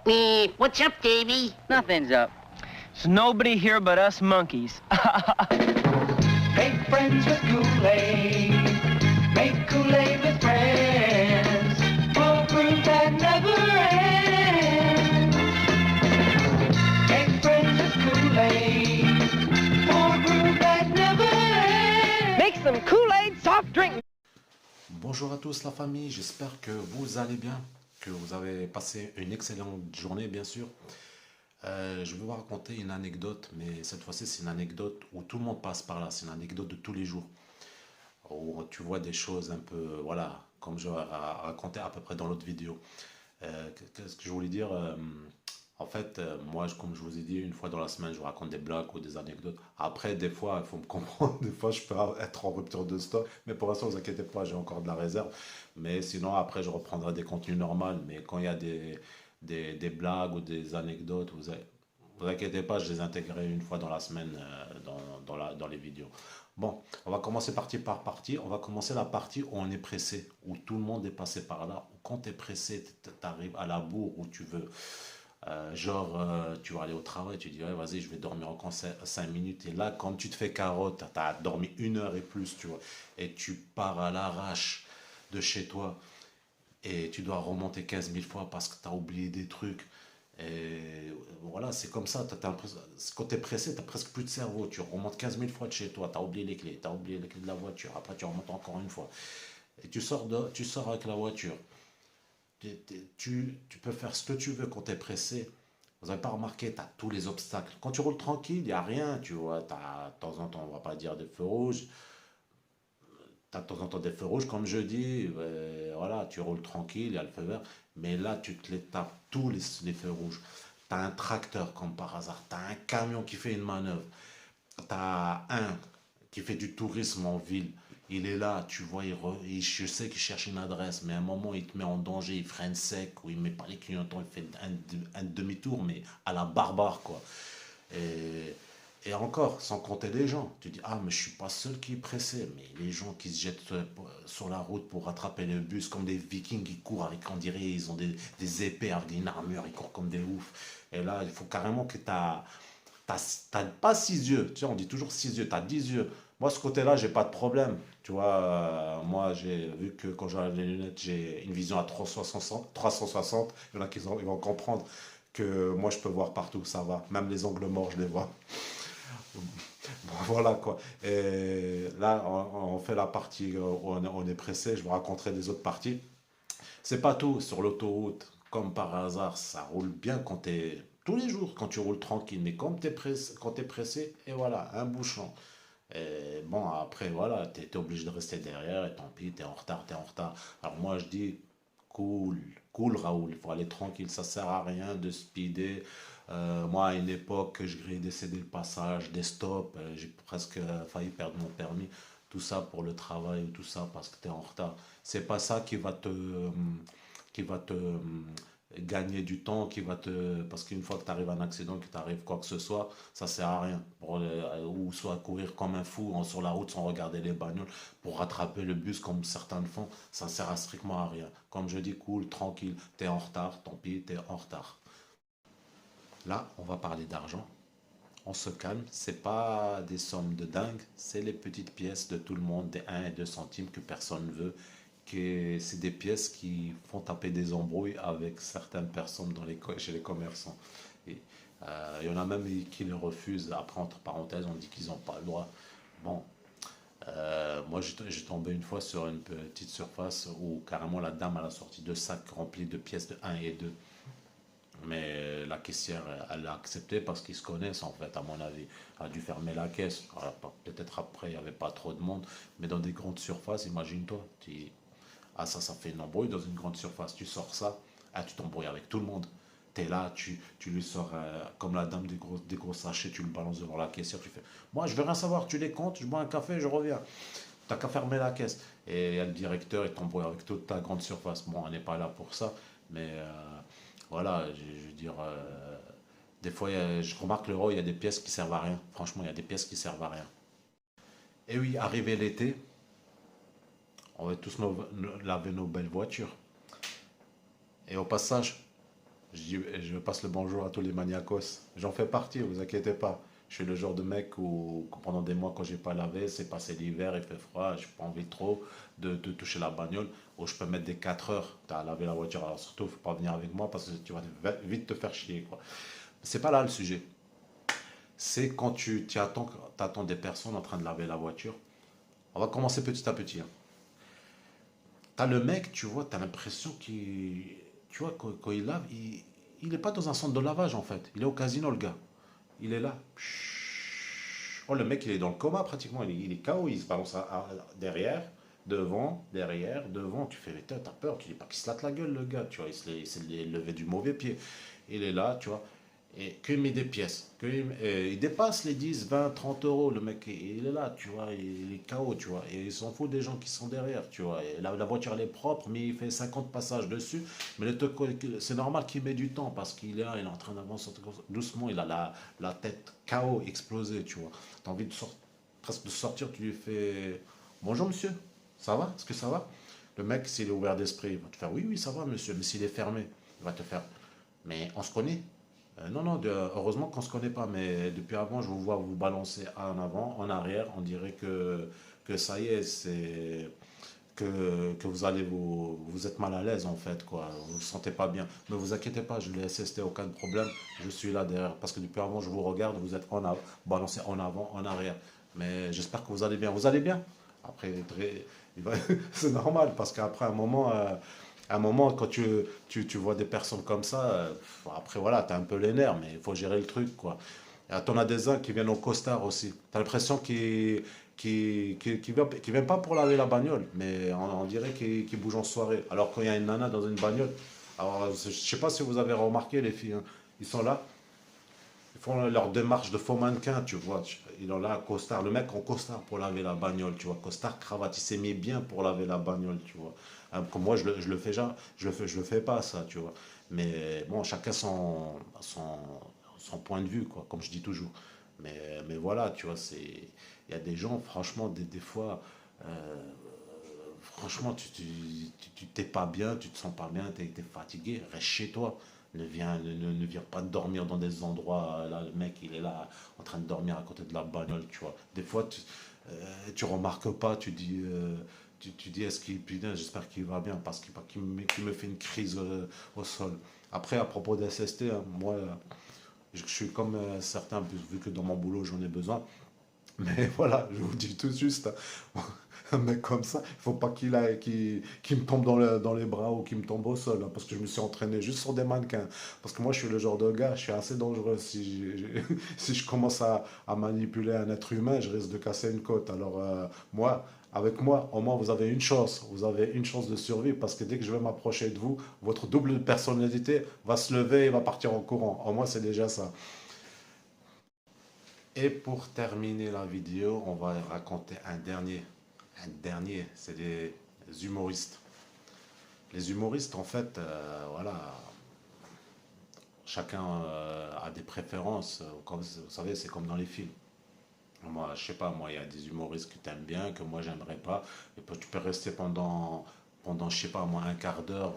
What's up, Davy? Nothing's up. There's nobody here but us monkeys. Make friends with Kool-Aid. Make Kool-Aid with friends. For fruit that never ends. Make friends with Kool-Aid. For fruit that never ends. Make some Kool-Aid soft drink. Bonjour à tous la famille, j'espère que vous allez bien, que vous avez passé une excellente journée bien sûr. Je vais vous raconter une anecdote, mais cette fois-ci c'est une anecdote où tout le monde passe par là, c'est une anecdote de tous les jours. Où tu vois des choses un peu, voilà, comme je racontais à peu près dans l'autre vidéo. Qu'est-ce que je voulais dire en fait, moi, comme je vous ai dit, une fois dans la semaine, je vous raconte des blagues ou des anecdotes. Après, des fois, il faut me comprendre, des fois, je peux être en rupture de stock. Mais pour l'instant, ne vous inquiétez pas, j'ai encore de la réserve. Mais sinon, après, je reprendrai des contenus normaux. Mais quand il y a des blagues ou des anecdotes, vous inquiétez pas, je les intégrerai une fois dans la semaine dans les vidéos. Bon, on va commencer partie par partie. On va commencer la partie où on est pressé, où tout le monde est passé par là. Où quand tu es pressé, tu arrives à la bourre où tu veux. Tu vas aller au travail, tu dis ouais, vas-y, je vais dormir encore 5 minutes. Et là, quand tu te fais carotte, tu as dormi 1 heure et plus, tu vois, et tu pars à l'arrache de chez toi et tu dois remonter 15 000 fois parce que tu as oublié des trucs. Et voilà, c'est comme ça. Quand tu es pressé, tu n'as presque plus de cerveau. Tu remontes 15 000 fois de chez toi, tu as oublié les clés, tu as oublié les clés de la voiture. Après, tu remontes encore une fois. Et tu sors avec la voiture. Tu peux faire ce que tu veux quand tu es pressé. Vous n'avez pas remarqué, tu as tous les obstacles. Quand tu roules tranquille, il n'y a rien, tu vois. Tu as de temps en temps, on ne va pas dire des feux rouges. Tu as de temps en temps des feux rouges, comme je dis. Voilà, tu roules tranquille, il y a le feu vert. Mais là, tu te les tapes, tous les feux rouges. Tu as un tracteur, comme par hasard. Tu as un camion qui fait une manœuvre. Tu as un qui fait du tourisme en ville. Il est là, tu vois, je sais qu'il cherche une adresse, mais à un moment, il te met en danger, il freine sec, ou il met pas les clignotants, il fait un demi-tour, mais à la barbare, quoi. Et, et encore, sans compter les gens. Tu dis, ah, mais je suis pas seul qui est pressé, mais les gens qui se jettent sur la route pour rattraper le bus, comme des vikings qui courent, avec, on dirait, ils ont des épées avec une armure, ils courent comme des oufs. Et là, il faut carrément que t'as pas 6 yeux, tu sais, on dit toujours 6 yeux, tu as 10 yeux. Moi, ce côté-là, j'ai pas de problème. Tu vois, moi, j'ai vu que quand j'ai les lunettes, j'ai une vision à 360. 360. Il y en a ils vont comprendre que moi, je peux voir partout, ça va. Même les angles morts, je les vois. Bon, voilà quoi. Et là, on fait la partie où on est pressé. Je vous raconterai des autres parties. C'est pas tout sur l'autoroute. Comme par hasard, ça roule bien quand t'es tous les jours, quand tu roules tranquille. Mais quand t'es pressé, et voilà, un bouchon. Et bon, après, voilà, t'es obligé de rester derrière, et tant pis, t'es en retard, t'es en retard. Alors moi, je dis, cool, cool, Raoul, il faut aller tranquille, ça sert à rien de speeder. Moi, à une époque, je grillais céder le passage, des stops, j'ai presque failli perdre mon permis. Tout ça pour le travail, ou tout ça parce que t'es en retard. C'est pas ça qui va te gagner du temps, parce qu'une fois que tu arrives à un accident, que tu arrives quoi que ce soit, ça sert à rien. Ou soit courir comme un fou sur la route sans regarder les bagnoles pour rattraper le bus comme certains le font, ça sert à strictement à rien. Comme je dis, cool, tranquille, t'es en retard, tant pis, t'es en retard. Là, on va parler d'argent. On se calme, c'est pas des sommes de dingue, c'est les petites pièces de tout le monde, des 1 et 2 centimes que personne veut, que c'est des pièces qui font taper des embrouilles avec certaines personnes chez les commerçants. Et, il y en a même qui les refusent. Après, entre parenthèses, on dit qu'ils n'ont pas le droit. Bon, moi j'ai tombé une fois sur une petite surface où carrément la dame elle a sorti 2 sacs remplis de pièces de 1 et 2. Mais la caissière, elle l'a accepté parce qu'ils se connaissent en fait, à mon avis. Elle a dû fermer la caisse. Alors, peut-être après, il n'y avait pas trop de monde. Mais dans des grandes surfaces, imagine-toi. Ah, ça fait une embrouille dans une grande surface. Tu sors ça, ah, tu t'embrouilles avec tout le monde. Tu es là, tu lui sors comme la dame des gros sachets, tu le balances devant la caissière. Tu fais, moi, je veux rien savoir, tu les comptes, je bois un café, je reviens. T'as qu'à fermer la caisse. Et il y a le directeur, il t'embrouille avec toute ta grande surface. Bon, on n'est pas là pour ça, mais voilà, je veux dire, des fois, je remarque l'euro, il y a des pièces qui servent à rien. Franchement, il y a des pièces qui servent à rien. Et oui, arrivé l'été, on va tous laver nos belles voitures. Et au passage, Je passe le bonjour à tous les maniacos. J'en fais partie, vous inquiétez pas. Je suis le genre de mec où pendant des mois, quand j'ai pas lavé, c'est passé l'hiver, il fait froid, j'ai pas envie trop de toucher la bagnole, où je peux mettre des 4 heures à laver la voiture. Alors surtout, faut pas venir avec moi parce que tu vas vite te faire chier, quoi. C'est pas là le sujet. C'est quand t'attends des personnes en train de laver la voiture. On va commencer petit à petit, hein. T'as le mec, tu vois, t'as l'impression qu'il. Tu vois, quand il lave, il est pas dans un centre de lavage en fait. Il est au casino, le gars. Il est là. Oh, le mec, il est dans le coma pratiquement. Il est KO, il se balance derrière, devant, derrière, devant. Tu fais, mais t'as peur, tu dis pas qu'il se latte la gueule, le gars. Tu vois, il s'est levé du mauvais pied. Il est là, tu vois. Et qu'il met des pièces. Il dépasse les 10, 20, 30 euros. Le mec, il est là, tu vois. Il est KO, tu vois. Et il s'en fout des gens qui sont derrière, tu vois. Et la voiture, elle est propre, mais il fait 50 passages dessus. Mais c'est normal qu'il met du temps parce qu'il est là, il est en train d'avancer doucement. Il a la tête KO, explosée, tu vois. T'as envie presque de sortir, tu lui fais bonjour monsieur, ça va? Est-ce que ça va? Le mec, s'il est ouvert d'esprit, il va te faire oui, oui, ça va monsieur. Mais s'il est fermé, il va te faire mais on se connaît? Non, non, heureusement qu'on ne se connaît pas, mais depuis avant, je vous vois vous balancer en avant, en arrière. On dirait que ça y est, que vous êtes mal à l'aise en fait, quoi. Vous vous sentez pas bien. Ne vous inquiétez pas, je l'ai SST, aucun problème. Je suis là derrière parce que depuis avant, je vous regarde, vous êtes balancé en avant, en arrière. Mais j'espère que vous allez bien. Vous allez bien? Après, c'est normal parce qu'après un moment, quand tu vois des personnes comme ça, après voilà, t'as un peu les nerfs, mais il faut gérer le truc, quoi. Et t'en as des uns qui viennent au costard aussi. T'as l'impression qu'ils viennent pas pour laver la bagnole, mais on dirait qu'ils bougent en soirée. Alors quand il y a une nana dans une bagnole, alors je sais pas si vous avez remarqué les filles, hein, ils sont là, ils font leur démarche de faux mannequin, tu vois. Ils ont là, costard, le mec en costard pour laver la bagnole, tu vois. Costard, cravate, il s'est mis bien pour laver la bagnole, tu vois. Comme moi, je le fais déjà, je le fais pas, ça, tu vois. Mais bon, chacun son point de vue, quoi, comme je dis toujours. Mais voilà, tu vois, il y a des gens, franchement, des fois, euh, franchement, tu t'es pas bien, tu te sens pas bien, tu es fatigué, reste chez toi. Ne viens pas dormir dans des endroits, là, le mec, il est là, en train de dormir à côté de la bagnole, tu vois. Des fois, tu remarques pas, tu dis, est-ce qu'il, putain, j'espère qu'il va bien, parce qu'il me fait une crise au sol. Après, à propos des SST, hein, moi, je suis comme certains, vu que dans mon boulot, j'en ai besoin. Mais voilà, je vous dis tout juste, hein, un mec comme ça, il faut pas qu'il me tombe dans les bras ou qu'il me tombe au sol, hein, parce que je me suis entraîné juste sur des mannequins. Parce que moi, je suis le genre de gars, je suis assez dangereux. Si je commence à manipuler un être humain, je risque de casser une côte. Alors, avec moi, au moins, vous avez une chance de survie, parce que dès que je vais m'approcher de vous, votre double personnalité va se lever et va partir en courant. Au moins, c'est déjà ça. Et pour terminer la vidéo, on va raconter un dernier. Un dernier, c'est les humoristes. Les humoristes, en fait, voilà, chacun a des préférences. Comme, vous savez, c'est comme dans les films. Moi, je sais pas, moi, il y a des humoristes que tu aimes bien, que moi, j'aimerais pas. Et puis, tu peux rester je sais pas, moi, un quart d'heure.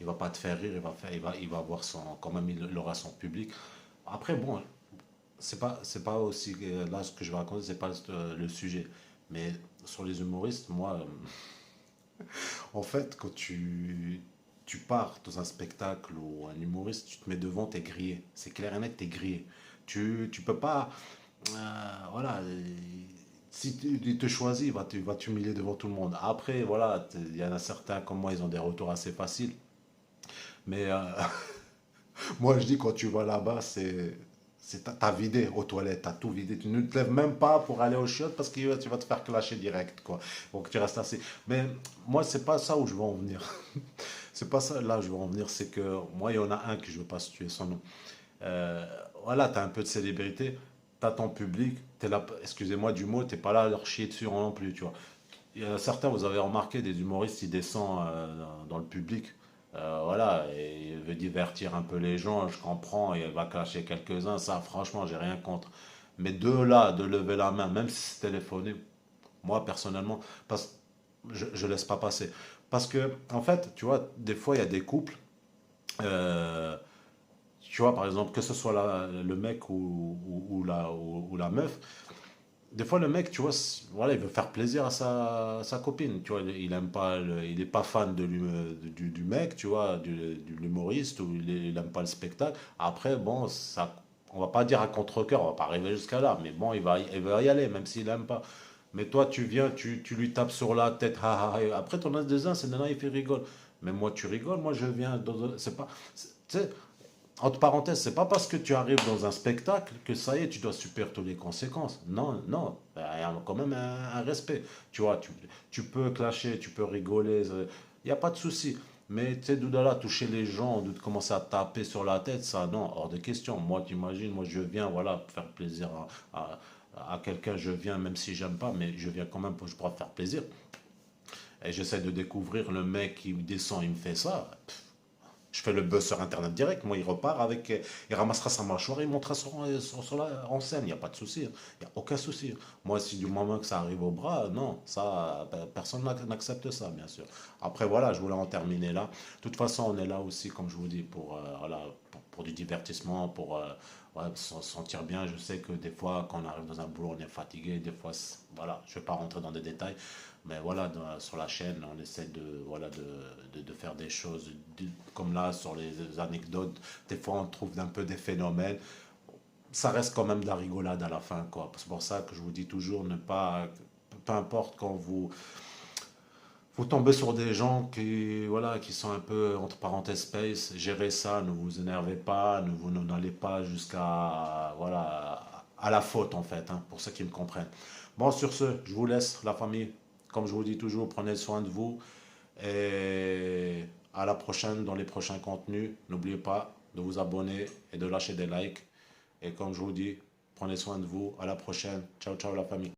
Il va pas te faire rire, il va avoir quand même, il aura son public. Après, bon, c'est pas aussi, là, ce que je vais raconter, c'est pas le sujet. Mais sur les humoristes, moi, en fait, quand tu pars dans un spectacle ou un humoriste, tu te mets devant, t'es grillé. C'est clair et net, t'es grillé. Tu peux pas. Voilà. Si il te choisit, il va t'humilier devant tout le monde. Après, voilà, il y en a certains comme moi, ils ont des retours assez faciles. Mais moi, je dis, quand tu vas là-bas, t'as vidé aux toilettes, t'as tout vidé. Tu ne te lèves même pas pour aller aux chiottes parce que tu vas te faire clasher direct, quoi. Donc tu restes assis. Mais moi, c'est pas ça où je veux en venir. C'est pas ça là où je veux en venir. C'est que moi, il y en a un que je veux pas tuer son nom. Euh, voilà, t'as un peu de célébrité, t'as ton public, t'es là, excusez-moi du mot, t'es pas là à leur chier dessus non plus, tu vois. Il y en a certains, vous avez remarqué, des humoristes, ils descendent dans le public. Voilà, et il veut divertir un peu les gens, je comprends, et il va clasher quelques-uns, ça, franchement, j'ai rien contre. Mais de là, de lever la main, même si c'est téléphoné, moi, personnellement, je laisse pas passer. Parce que, en fait, tu vois, des fois, il y a des couples, euh, tu vois, par exemple, que ce soit le mec ou la meuf, des fois, le mec, tu vois, voilà, il veut faire plaisir à sa copine, tu vois, il aime pas, il est pas fan du mec, tu vois, de l'humoriste, ou il aime pas le spectacle. Après, bon, ça, on va pas dire à contre-cœur, on va pas arriver jusqu'à là, mais bon, il va y aller, même s'il aime pas. Mais toi, tu viens, tu lui tapes sur la tête, ha, ha, ha, et après, ton as des uns, c'est maintenant, il fait rigole. Mais moi, tu rigoles, moi, je viens, c'est pas, tu sais, entre parenthèses, c'est pas parce que tu arrives dans un spectacle que ça y est, tu dois subir toutes les conséquences. Non, non, ben, il y a quand même un respect. Tu vois, tu peux clasher, tu peux rigoler, il n'y a pas de souci. Mais tu sais, de là, toucher les gens, de commencer à taper sur la tête, ça, non, hors de question. Moi, t'imagines, moi, je viens, voilà, pour faire plaisir à quelqu'un, je viens, même si j'aime pas, mais je viens quand même pour, je pourrais faire plaisir. Et j'essaie de découvrir le mec qui descend, il me fait ça. Je fais le buzz sur Internet direct. Moi, il repart avec. Il ramassera sa mâchoire et il montera sur en scène. Il n'y a pas de souci. Il n'y a aucun souci. Moi, si du moment que ça arrive au bras, non, ça, ben, personne n'accepte ça, bien sûr. Après, voilà, je voulais en terminer là. De toute façon, on est là aussi, comme je vous dis, pour, voilà, pour du divertissement, pour ouais, se sentir bien. Je sais que des fois, quand on arrive dans un boulot, on est fatigué. Des fois, voilà, je ne vais pas rentrer dans des détails. Mais voilà, sur la chaîne, on essaie de, voilà, de faire des choses comme là, sur les anecdotes. Des fois, on trouve un peu des phénomènes. Ça reste quand même de la rigolade à la fin, quoi. C'est pour ça que je vous dis toujours, ne pas, peu importe quand vous tombez sur des gens qui, voilà, qui sont un peu, entre parenthèses, space, gérez ça, ne vous énervez pas, n'allez pas jusqu'à, voilà, à la faute, en fait, hein, pour ceux qui me comprennent. Bon, sur ce, je vous laisse, la famille. Comme je vous dis toujours, prenez soin de vous et à la prochaine dans les prochains contenus. N'oubliez pas de vous abonner et de lâcher des likes. Et comme je vous dis, prenez soin de vous. À la prochaine. Ciao, ciao la famille.